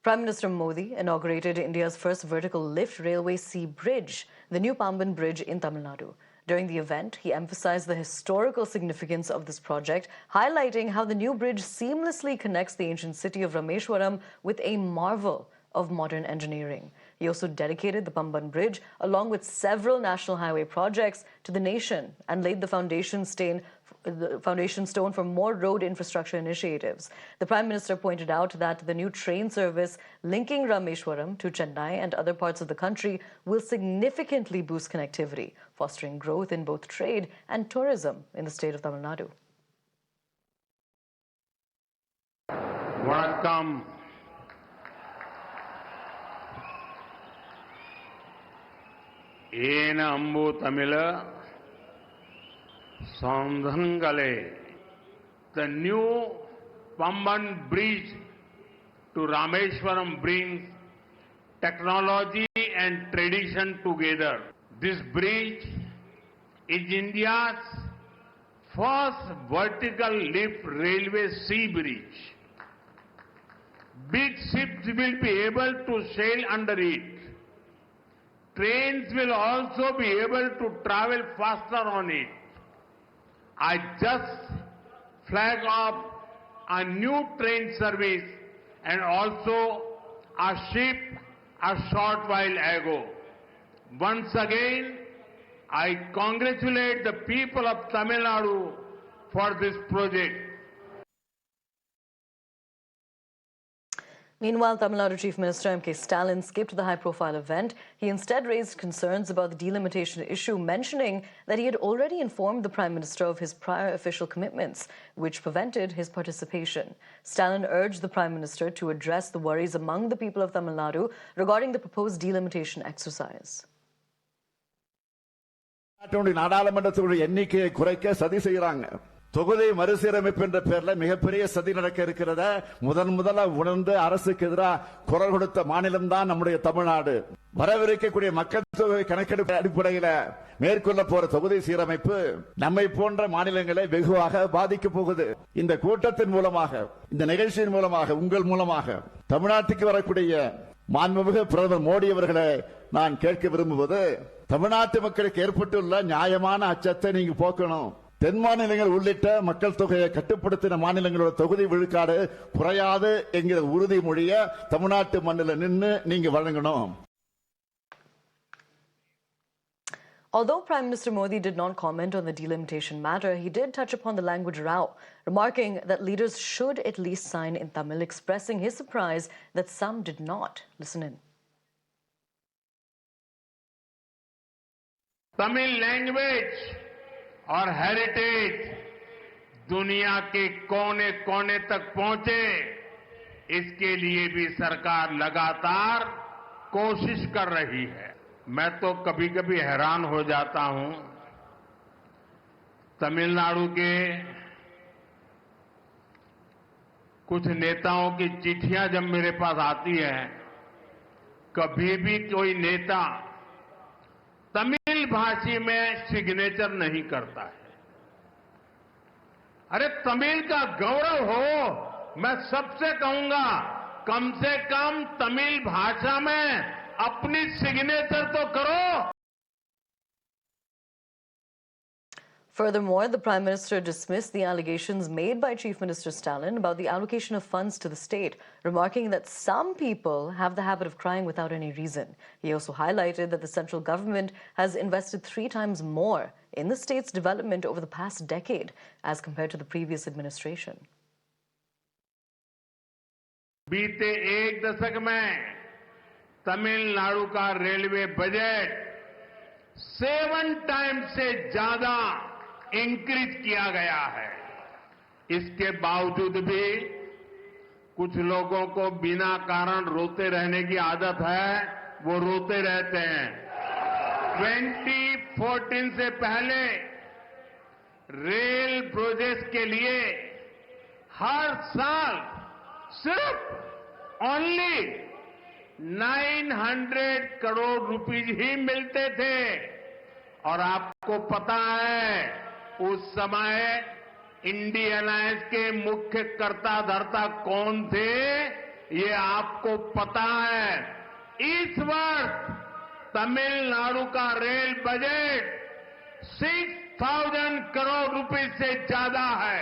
Prime Minister Modi inaugurated India's first vertical lift railway sea bridge, the new Pamban Bridge in Tamil Nadu. During the event, he emphasized the historical significance of this project, highlighting how the new bridge seamlessly connects the ancient city of Rameshwaram with a marvel of modern engineering. He also dedicated the Pamban Bridge, along with several national highway projects, to the nation and laid the foundation stone for more road infrastructure initiatives. The Prime Minister pointed out that the new train service linking Rameshwaram to Chennai and other parts of the country will significantly boost connectivity, fostering growth in both trade and tourism in the state of Tamil Nadu. Vanakkam. Ena ambu Tamila Sondhangale. The new Pamban Bridge to Rameshwaram brings technology and tradition together. This bridge is India's first vertical lift railway sea bridge. Big ships will be able to sail under it. Trains will also be able to travel faster on it. I just flagged off a new train service and also a ship a short while ago. Once again, I congratulate the people of Tamil Nadu for this project. Meanwhile, Tamil Nadu Chief Minister M.K. Stalin skipped the high-profile event. He instead raised concerns about the delimitation issue, mentioning that he had already informed the Prime Minister of his prior official commitments, which prevented his participation. Stalin urged the Prime Minister to address the worries among the people of Tamil Nadu regarding the proposed delimitation exercise. தொகுதி மறுசீரமைப்பு என்ற பெயர்ல மிகப்பெரிய சதி நடக்க இருக்கிறத முதல்ல உணர்ந்து அரசுக்கு எதிராக குரல் கொடுத்த மாநிலம் தான் நம்முடைய தமிழ்நாடு. வரவிருக்கக்கூடிய மக்கள் தொகை கணக்கெடுப்பு அடிப்படையில் மேற்கொள்ள போற தொகுதி சீரமைப்பு நம்மை போன்ற மாநிலங்களை வெகுவாக பாதிக்க போகுது. இந்த கூட்டத்தின் மூலமாக, இந்த நிகழ்ச்சியின் மூலமாக, உங்கள் மூலமாக தமிழ்நாட்டுக்கு வரக்கூடிய மாண்புமிகு பிரதமர் மோடி அவர்களை நான் கேட்க விரும்புவது, தமிழ்நாட்டு மக்களுக்கு ஏற்பட்டுள்ள நியாயமான அச்சத்தை நீங்க போக்கணும். தென் மாநிலங்கள் உள்ளிட்ட மக்கள் தொகையை கட்டுப்படுத்தின மாநிலங்களோட தொகுதி விழுக்காடு குறையாது என்கிற உறுதிமொழியை தமிழ்நாட்டு மண்ணில் நின்று நீங்க வழங்கணும். Although Prime Minister Modi did not comment on the delimitation matter, he did touch upon the language row, remarking that leaders should at least sign in Tamil, expressing his surprise that some did not. Listen in. Tamil language और heritage दुनिया के कोने कोने तक पहुंचे, इसके लिए भी सरकार लगातार कोशिश कर रही है. मैं तो कभी कभी हैरान हो जाता हूं, तमिलनाडु के कुछ नेताओं की चिट्ठियां जब मेरे पास आती हैं, कभी भी कोई नेता तमिल भाषी में सिग्नेचर नहीं करता है. अरे तमिल का गौरव हो, मैं सबसे कहूंगा कम से कम तमिल भाषा में अपनी सिग्नेचर तो करो. Furthermore, the Prime Minister dismissed the allegations made by Chief Minister Stalin about the allocation of funds to the state, remarking that some people have the habit of crying without any reason. He also highlighted that the central government has invested 3 times more in the state's development over the past decade as compared to the previous administration. बीते एक दशक में तमिलनाडु का railway budget 7 times से ज्यादा increase किया गया है. इसके बावजूद भी कुछ लोगों को बिना कारण रोते रहने की आदत है, वो रोते रहते हैं. 2014 से पहले रेल प्रोजेक्ट के लिए हर साल सिर्फ ओनली 900 करोड़ रुपीस ही मिलते थे. और आपको पता है उस समय इंडियन एयरलाइंस के मुख्य कर्ता धर्ता कौन थे? ये आपको पता है, इस वर्ष तमिलनाडु का रेल बजट 6,000 करोड़ रुपए से ज्यादा है।